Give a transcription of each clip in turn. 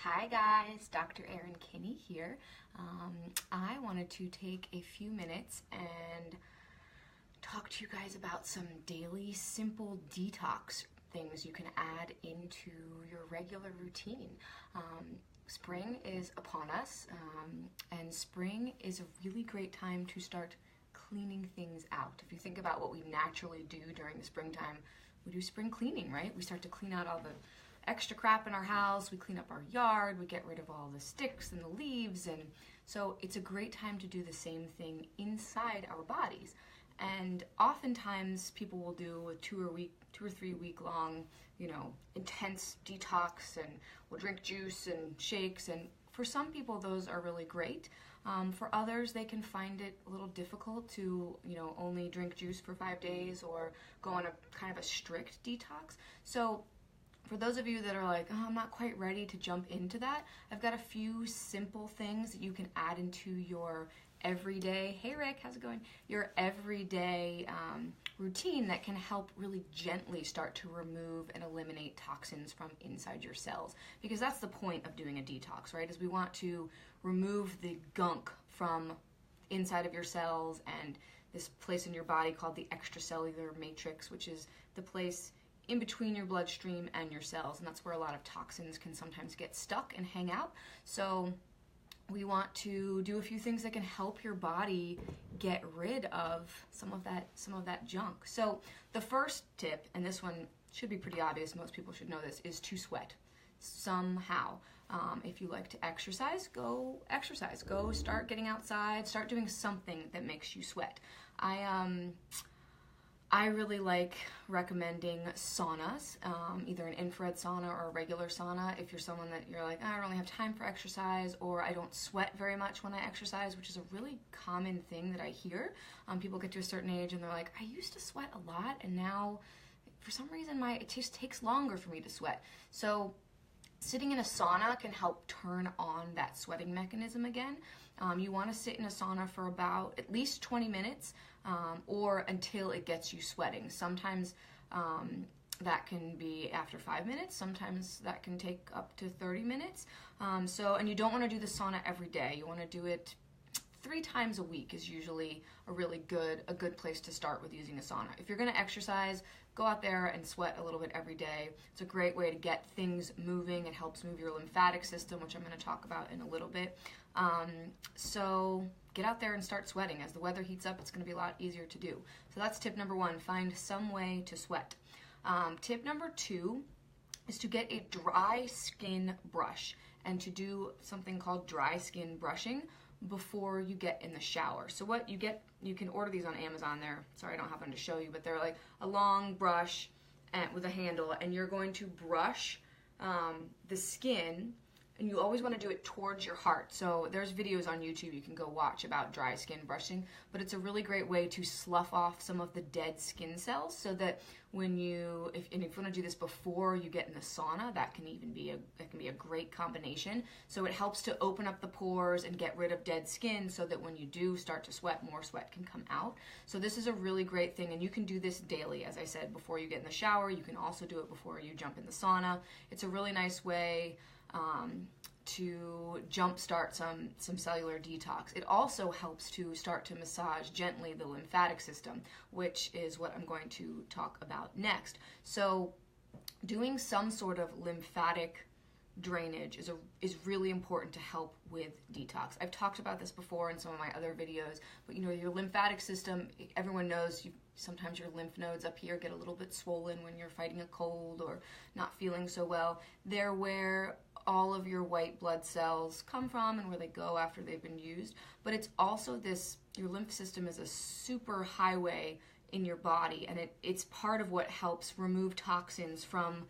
Hi guys, Dr. Erin Kinney here. I wanted to take a few minutes and talk to you guys about some daily simple detox things you can add into your regular routine. Spring is upon us, and spring is a really great time to start cleaning things out. If you think about what we naturally do during the springtime, we do spring cleaning, right? We start to clean out all the extra crap in our house, we clean up our yard, we get rid of all the sticks and the leaves, and so it's a great time to do the same thing inside our bodies. And oftentimes people will do a 2 or 3 week long, intense detox, and will drink juice and shakes, and for some people those are really great. For others, they can find it a little difficult to, only drink juice for 5 days or go on a kind of a strict detox. So for those of you that are like, oh, I'm not quite ready to jump into that, I've got a few simple things that you can add into your everyday, hey Rick, how's it going? Your everyday routine that can help really gently start to remove and eliminate toxins from inside your cells. Because that's the point of doing a detox, right? Is we want to remove the gunk from inside of your cells and this place in your body called the extracellular matrix, which is the place in between your bloodstream and your cells, and that's where a lot of toxins can sometimes get stuck and hang out. So we want to do a few things that can help your body get rid of some of that junk. So the first tip, and this one should be pretty obvious, most people should know this, is to sweat somehow. If you like to exercise, go exercise. Go start getting outside, start doing something that makes you sweat. I really like recommending saunas, either an infrared sauna or a regular sauna. If you're someone that you're like, I don't really have time for exercise, or I don't sweat very much when I exercise, which is a really common thing that I hear. People get to a certain age and they're like, I used to sweat a lot, and now for some reason it just takes longer for me to sweat. So sitting in a sauna can help turn on that sweating mechanism again. You want to sit in a sauna for about at least 20 minutes or until it gets you sweating. Sometimes that can be after 5 minutes. Sometimes that can take up to 30 minutes. And you don't want to do the sauna every day. You want to do it 3 times a week is usually a good place to start with using a sauna. If you're going to exercise, go out there and sweat a little bit every day. It's a great way to get things moving. It helps move your lymphatic system, which I'm going to talk about in a little bit. So get out there and start sweating. As the weather heats up, it's going to be a lot easier to do. So that's tip number 1, find some way to sweat. Tip number 2 is to get a dry skin brush and to do something called dry skin brushing before you get in the shower. So what you get, you can order these on Amazon. Sorry I don't have them to show you, but they're like a long brush with a handle, and you're going to brush the skin, and you always want to do it towards your heart. So there's videos on YouTube you can go watch about dry skin brushing, but it's a really great way to slough off some of the dead skin cells, so that when if you want to do this before you get in the sauna, that can be a great combination. So it helps to open up the pores and get rid of dead skin, so that when you do start to sweat, more sweat can come out. So this is a really great thing, and you can do this daily, as I said, before you get in the shower. You can also do it before you jump in the sauna. It's a really nice way to jumpstart some cellular detox. It also helps to start to massage gently the lymphatic system, which is what I'm going to talk about next. So doing some sort of lymphatic drainage is really important to help with detox. I've talked about this before in some of my other videos, but your lymphatic system, everyone knows sometimes your lymph nodes up here get a little bit swollen when you're fighting a cold or not feeling so well. They're where all of your white blood cells come from and where they go after they've been used. But it's also your lymph system is a super highway in your body, and it's part of what helps remove toxins from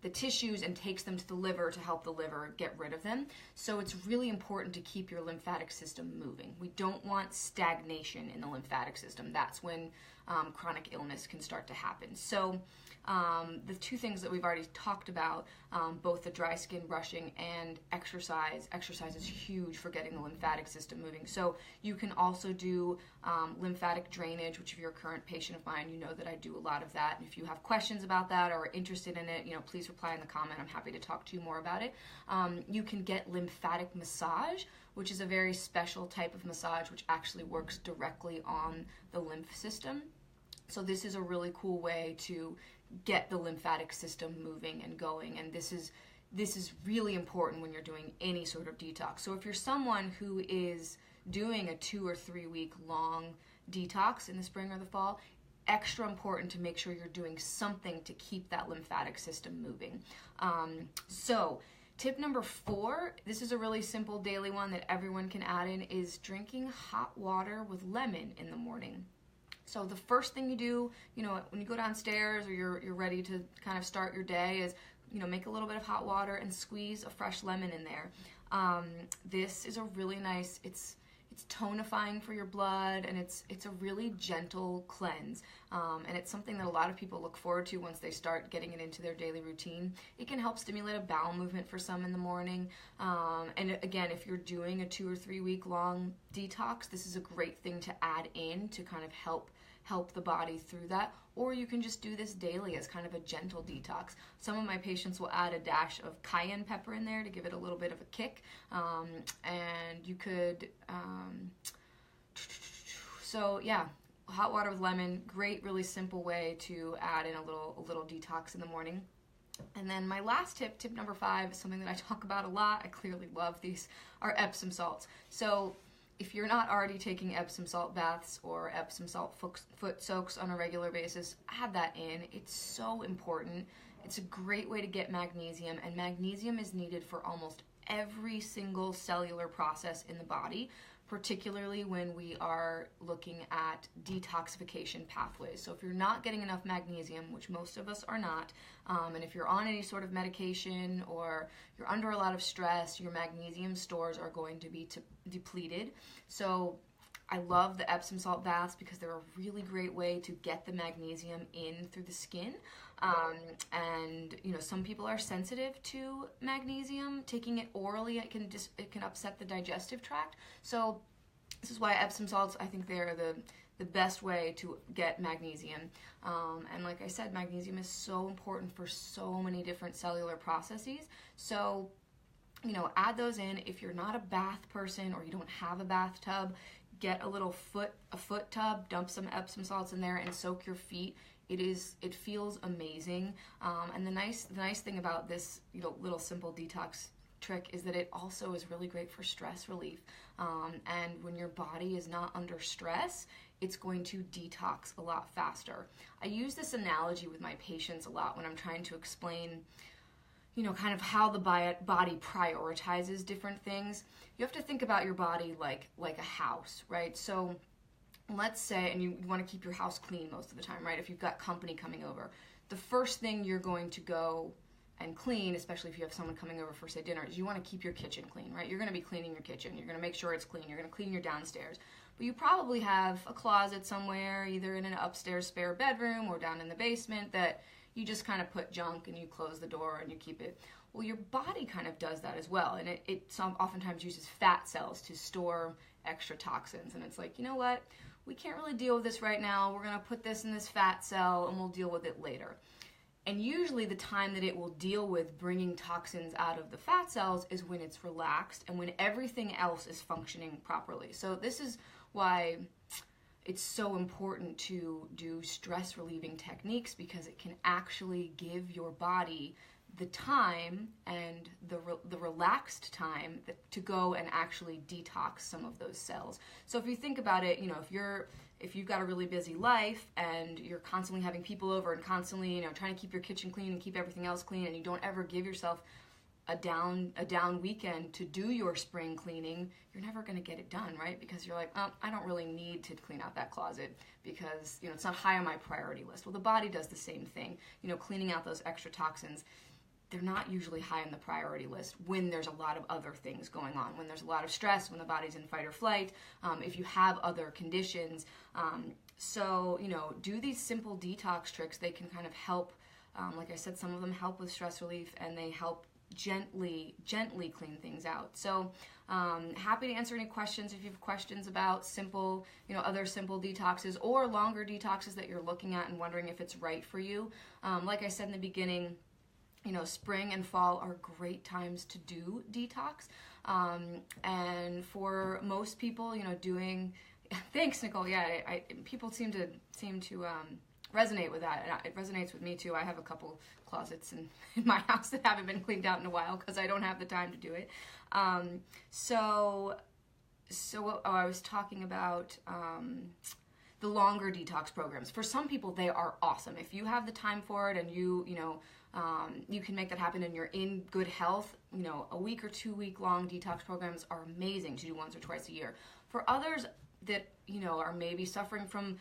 the tissues and takes them to the liver to help the liver get rid of them. So it's really important to keep your lymphatic system moving. We don't want stagnation in the lymphatic system. That's when chronic illness can start to happen. So the two things that we've already talked about, both the dry skin brushing and exercise. Exercise is huge for getting the lymphatic system moving. So you can also do lymphatic drainage, which if you're a current patient of mine, you know that I do a lot of that. And if you have questions about that or are interested in it, please reply in the comment. I'm happy to talk to you more about it. You can get lymphatic massage, which is a very special type of massage which actually works directly on the lymph system. So this is a really cool way to get the lymphatic system moving and going, and this is really important when you're doing any sort of detox. So if you're someone who is doing a 2 or 3 week long detox in the spring or the fall, extra important to make sure you're doing something to keep that lymphatic system moving. So tip number 4, this is a really simple daily one that everyone can add in, is drinking hot water with lemon in the morning. So the first thing you do, when you go downstairs or you're ready to kind of start your day is, make a little bit of hot water and squeeze a fresh lemon in there. This is a really nice, it's tonifying for your blood, and it's a really gentle cleanse, and it's something that a lot of people look forward to once they start getting it into their daily routine. It can help stimulate a bowel movement for some in the morning, and again, if you're doing a 2 or 3 week long detox, this is a great thing to add in to kind of help the body through that. Or you can just do this daily as kind of a gentle detox. Some of my patients will add a dash of cayenne pepper in there to give it a little bit of a kick, and you could so yeah, hot water with lemon, great, really simple way to add in a little detox in the morning. And then my last tip number 5, is something that I talk about a lot. I clearly love these, are Epsom salts. So if you're not already taking Epsom salt baths or Epsom salt foot soaks on a regular basis, add that in. It's so important. It's a great way to get magnesium, and magnesium is needed for almost every single cellular process in the body, particularly when we are looking at detoxification pathways. So if you're not getting enough magnesium, which most of us are not, and if you're on any sort of medication or you're under a lot of stress, your magnesium stores are going to be depleted. So I love the Epsom salt baths because they're a really great way to get the magnesium in through the skin. And some people are sensitive to magnesium. Taking it orally, it can upset the digestive tract. So this is why Epsom salts, I think they're the best way to get magnesium. And like I said, magnesium is so important for so many different cellular processes. So add those in. If you're not a bath person or you don't have a bathtub, get a foot tub, dump some Epsom salts in there and soak your feet. It feels amazing. And the nice thing about this little simple detox trick is that it also is really great for stress relief. And when your body is not under stress, it's going to detox a lot faster. I use this analogy with my patients a lot when I'm trying to explain kind of how the body prioritizes different things. You have to think about your body like a house, right? So let's say, and you want to keep your house clean most of the time, right? If you've got company coming over, the first thing you're going to go and clean, especially if you have someone coming over for, say, dinner, is you want to keep your kitchen clean, right? You're going to be cleaning your kitchen. You're going to make sure it's clean. You're going to clean your downstairs. But you probably have a closet somewhere, either in an upstairs spare bedroom or down in the basement, that you just kind of put junk and you close the door and you keep it. Well, your body kind of does that as well, and it oftentimes uses fat cells to store extra toxins. And it's like, you know what? We can't really deal with this right now. We're going to put this in this fat cell and we'll deal with it later. And usually the time that it will deal with bringing toxins out of the fat cells is when it's relaxed and when everything else is functioning properly. So this is why it's so important to do stress relieving techniques, because it can actually give your body the time and the relaxed time to go and actually detox some of those cells. So if you think about it, if you've got a really busy life and you're constantly having people over and constantly, trying to keep your kitchen clean and keep everything else clean, and you don't ever give yourself a down weekend to do your spring cleaning, you're never going to get it done, right? Because you're like, oh, I don't really need to clean out that closet because, it's not high on my priority list. Well, the body does the same thing. Cleaning out those extra toxins, they're not usually high on the priority list when there's a lot of other things going on, when there's a lot of stress, when the body's in fight or flight, if you have other conditions. So, do these simple detox tricks. They can kind of help Like I said, some of them help with stress relief, and they help gently clean things out. So happy to answer any questions if you have questions about simple, other simple detoxes or longer detoxes that you're looking at and wondering if it's right for you. Like I said in the beginning, spring and fall are great times to do detox. And for most people, doing, thanks, Nicole. Yeah, people seem to resonate with that, and it resonates with me too. I have a couple closets in my house that haven't been cleaned out in a while because I don't have the time to do it. I was talking about the longer detox programs. For some people, they are awesome. If you have the time for it and you can make that happen and you're in good health, a week or 2 week long detox programs are amazing to do once or twice a year. For others that, are maybe suffering from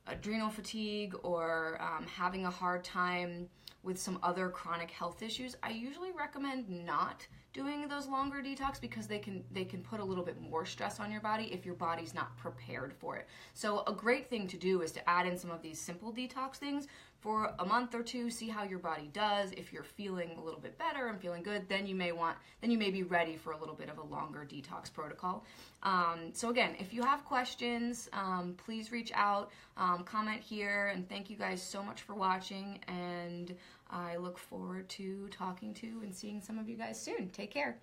adrenal fatigue or having a hard time with some other chronic health issues, I usually recommend not doing those longer detox because they can put a little bit more stress on your body if your body's not prepared for it. So a great thing to do is to add in some of these simple detox things for a month or two, see how your body does. If you're feeling a little bit better and feeling good, then you may be ready for a little bit of a longer detox protocol. So again, if you have questions, please reach out, comment here, and thank you guys so much for watching, and I look forward to talking to and seeing some of you guys soon. Take care.